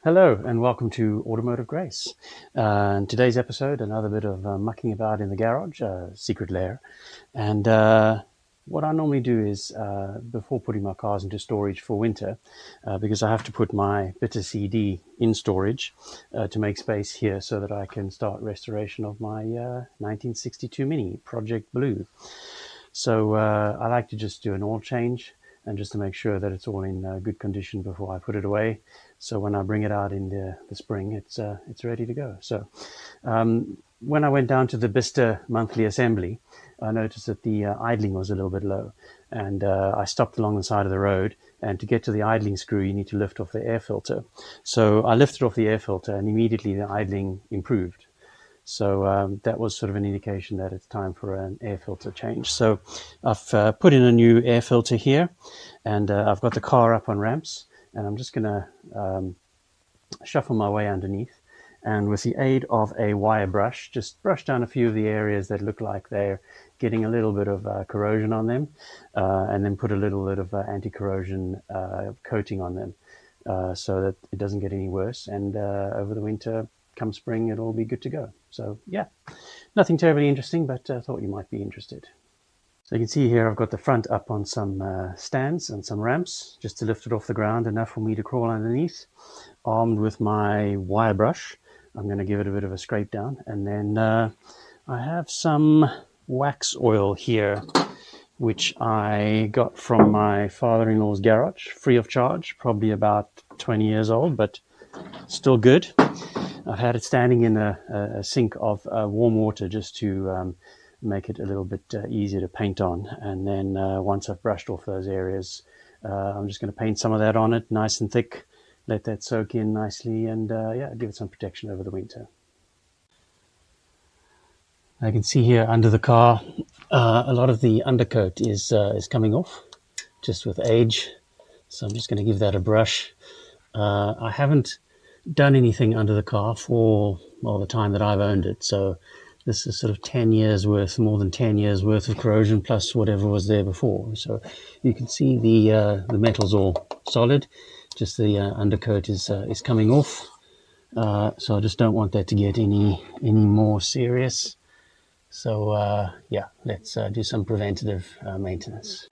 Hello and welcome to Automotive Grace. In today's episode, another bit of mucking about in the garage, secret lair. And what I normally do is, before putting my cars into storage for winter, because I have to put my bitter CD in storage to make space here so that I can start restoration of my 1962 Mini Project Blue. So I like to just do an oil change and just to make sure that it's all in good condition before I put it away. So when I bring it out in the spring, it's ready to go. So when I went down to the Bista monthly assembly, I noticed that the idling was a little bit low. And I stopped along the side of the road. And to get to the idling screw, you need to lift off the air filter. So I lifted off the air filter and immediately the idling improved. So that was sort of an indication that it's time for an air filter change. So I've put in a new air filter here, and I've got the car up on ramps, and I'm just going to shuffle my way underneath. And with the aid of a wire brush, just brush down a few of the areas that look like they're getting a little bit of corrosion on them, and then put a little bit of anti-corrosion coating on them so that it doesn't get any worse. And over the winter, come spring, it'll all be good to go. So yeah, nothing terribly interesting, but thought you might be interested. So you can see here I've got the front up on some stands and some ramps just to lift it off the ground, enough for me to crawl underneath. Armed with my wire brush, I'm going to give it a bit of a scrape down, and then I have some Waxoyl here, which I got from my father-in-law's garage, free of charge, probably about 20 years old, but still good. I've had it standing in a sink of warm water just to make it a little bit easier to paint on. And then once I've brushed off those areas, I'm just going to paint some of that on it, nice and thick, let that soak in nicely, and yeah, give it some protection over the winter. I can see here under the car, a lot of the undercoat is coming off, just with age. So I'm just going to give that a brush. I haven't done anything under the car for the time that I've owned it. So this is sort of 10 years worth, more than 10 years worth of corrosion plus whatever was there before. So you can see the metal's all solid. Just the undercoat is coming off. So I just don't want that to get any more serious. So yeah, let's do some preventative maintenance.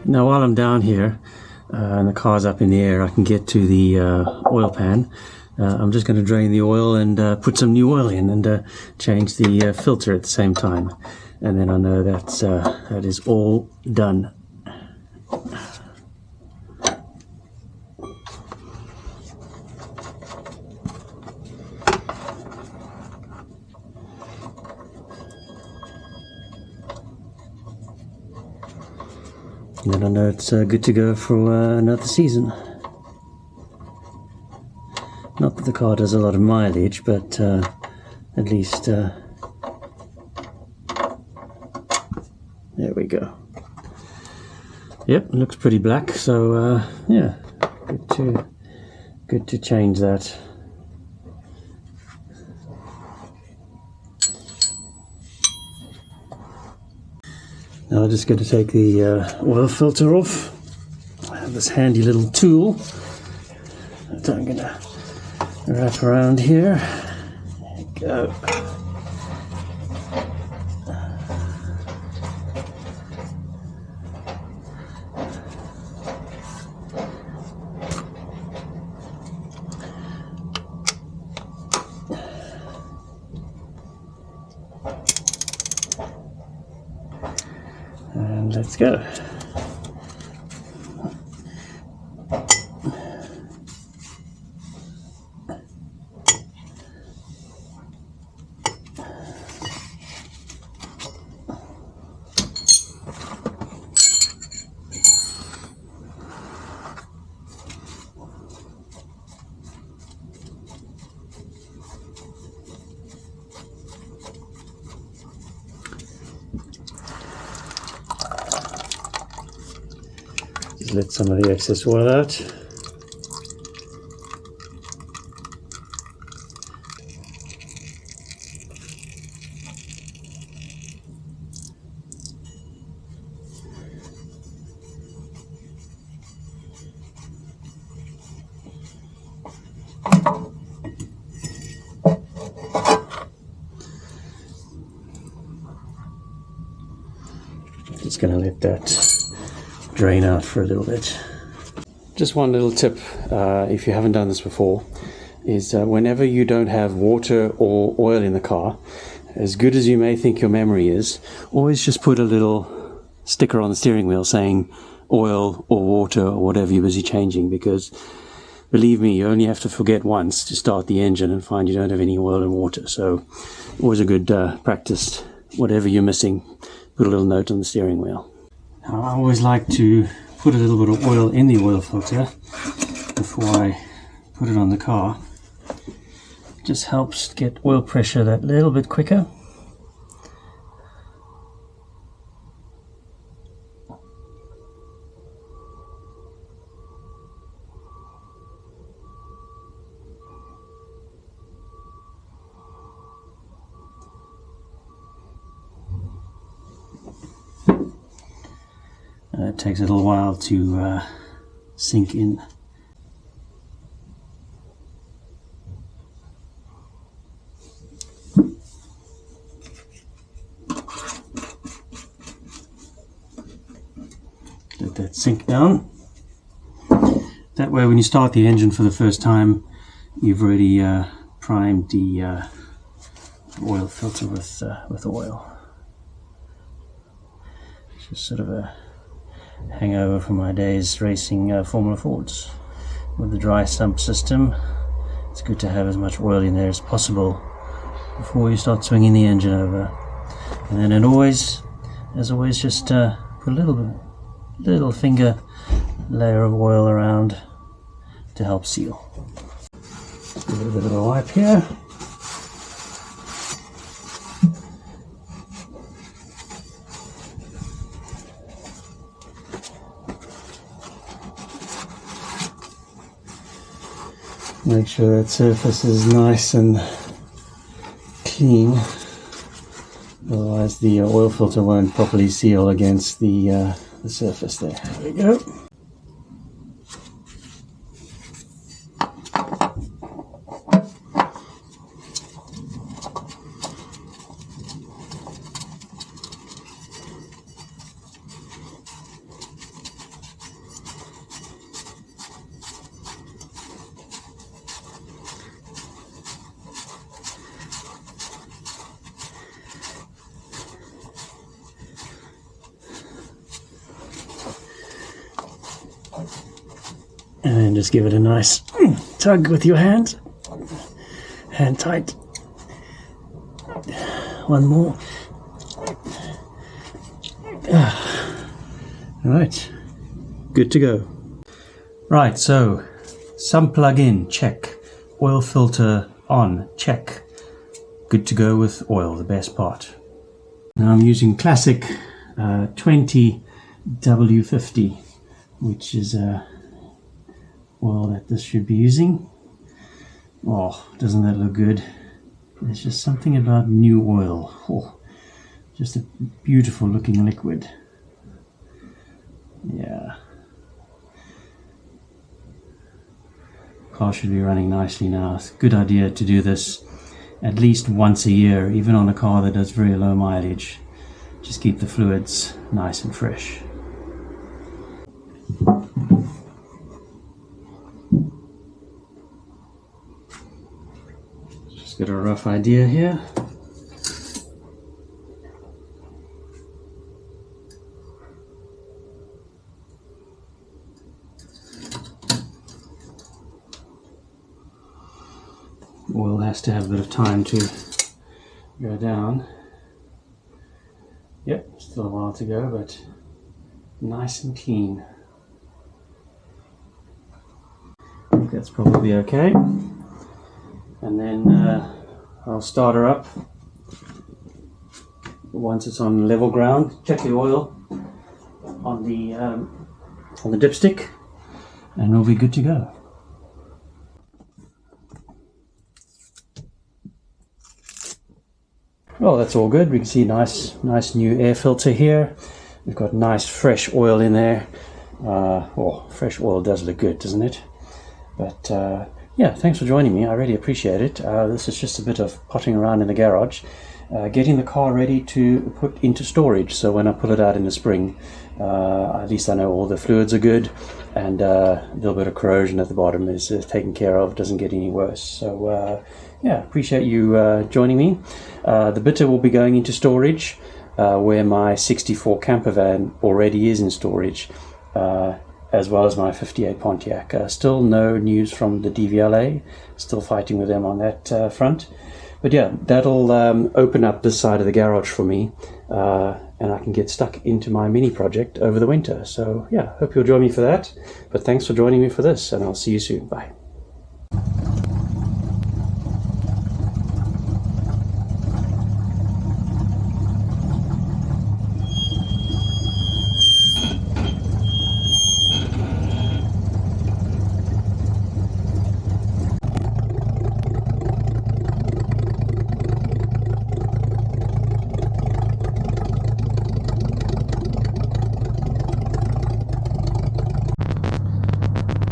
Now while I'm down here and the car's up in the air, I can get to the oil pan. I'm just going to drain the oil and put some new oil in and change the filter at the same time. And then I know that is all done. And then I know it's good to go for another season. Not that the car does a lot of mileage, but at least there we go. Yep, looks pretty black, so yeah, good to change that. Now I'm just going to take the oil filter off. I have this handy little tool that I'm going to wrap around here. There you go. And let's go. Just let some of the excess oil out. Just going to let that drain out for a little bit. Just one little tip, if you haven't done this before, is whenever you don't have water or oil in the car, as good as you may think your memory is, always just put a little sticker on the steering wheel saying oil or water or whatever you're busy changing, because believe me, you only have to forget once to start the engine and find you don't have any oil and water. So always a good practice. Whatever you're missing, put a little note on the steering wheel. Now, I always like to put a little bit of oil in the oil filter before I put it on the car. It just helps get oil pressure that little bit quicker. It takes a little while to sink in. Let that sink down. That way when you start the engine for the first time, you've already primed the oil filter with oil. It's just sort of a hangover from my days racing Formula Fords. With the dry sump system, it's good to have as much oil in there as possible before you start swinging the engine over. And then as always, just put a little finger layer of oil around to help seal. Give it a bit of a wipe here. Make sure that surface is nice and clean, otherwise the oil filter won't properly seal against the surface there. There we go. And then just give it a nice tug with your hand. Hand tight. One more. Alright, good to go. Right, so some plug in, check. Oil filter on, check. Good to go with oil, the best part. Now I'm using classic 20W50, which is oil that this should be using. Oh, doesn't that look good? There's just something about new oil. Oh, just a beautiful looking liquid. Yeah. Car should be running nicely now. It's a good idea to do this at least once a year, even on a car that does very low mileage. Just keep the fluids nice and fresh. Just get a rough idea here. Oil has to have a bit of time to go down. Yep, still a while to go, but nice and clean. I think that's probably okay. And then I'll start her up. Once it's on level ground, check the oil on the dipstick, and we'll be good to go. Well, that's all good. We can see nice new air filter here. We've got nice fresh oil in there. Oh, fresh oil does look good, doesn't it? But yeah, thanks for joining me. I really appreciate it. This is just a bit of potting around in the garage, getting the car ready to put into storage. So when I pull it out in the spring, at least I know all the fluids are good, and a little bit of corrosion at the bottom is taken care of, doesn't get any worse. So yeah, appreciate you joining me. The bitter will be going into storage where my 64 camper van already is in storage, as well as my 58 Pontiac. Still no news from the DVLA, still fighting with them on that front. But yeah, that'll open up this side of the garage for me, and I can get stuck into my mini project over the winter. So yeah, hope you'll join me for that. But thanks for joining me for this, and I'll see you soon. Bye.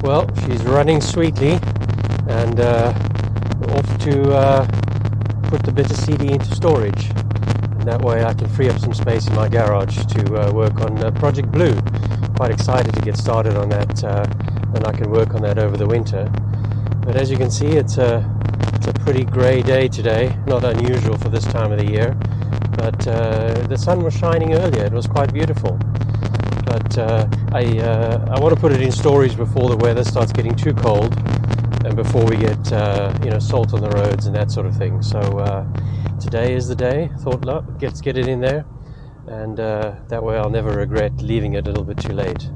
Well, she's running sweetly, and we're off to put the bitter CD into storage, and that way I can free up some space in my garage to work on Project Blue. Quite excited to get started on that, and I can work on that over the winter. But as you can see, it's a pretty grey day today, not unusual for this time of the year, but the sun was shining earlier. It was quite beautiful. But I want to put it in storage before the weather starts getting too cold, and before we get salt on the roads and that sort of thing. So today is the day. Thought, look, let's get it in there, and that way I'll never regret leaving it a little bit too late.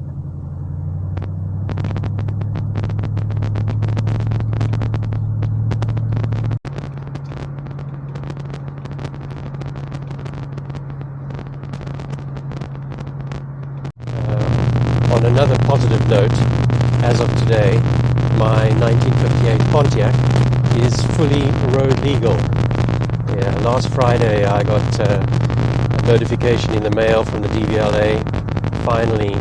On another positive note, as of today, my 1958 Pontiac is fully road legal. Yeah, last Friday I got a notification in the mail from the DVLA finally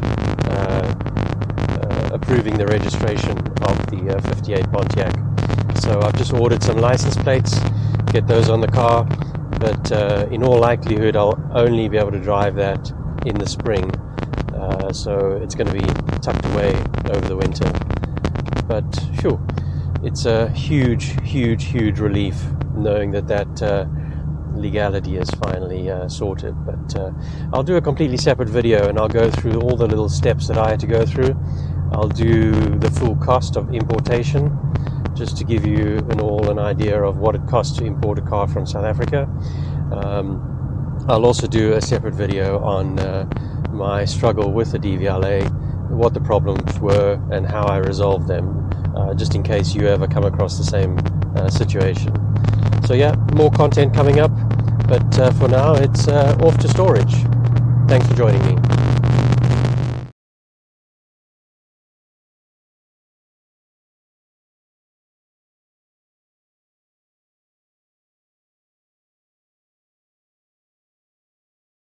approving the registration of the 58 Pontiac. So I've just ordered some license plates, get those on the car, but in all likelihood I'll only be able to drive that in the spring, so it's going to be tucked away over the winter. But sure, it's a huge relief knowing that legality is finally sorted. But I'll do a completely separate video and I'll go through all the little steps that I had to go through. I'll do the full cost of importation, just to give you an idea of what it costs to import a car from South Africa. I'll also do a separate video on my struggle with the DVLA, what the problems were and how I resolved them, just in case you ever come across the same situation. So yeah, more content coming up, but for now it's off to storage. Thanks for joining me.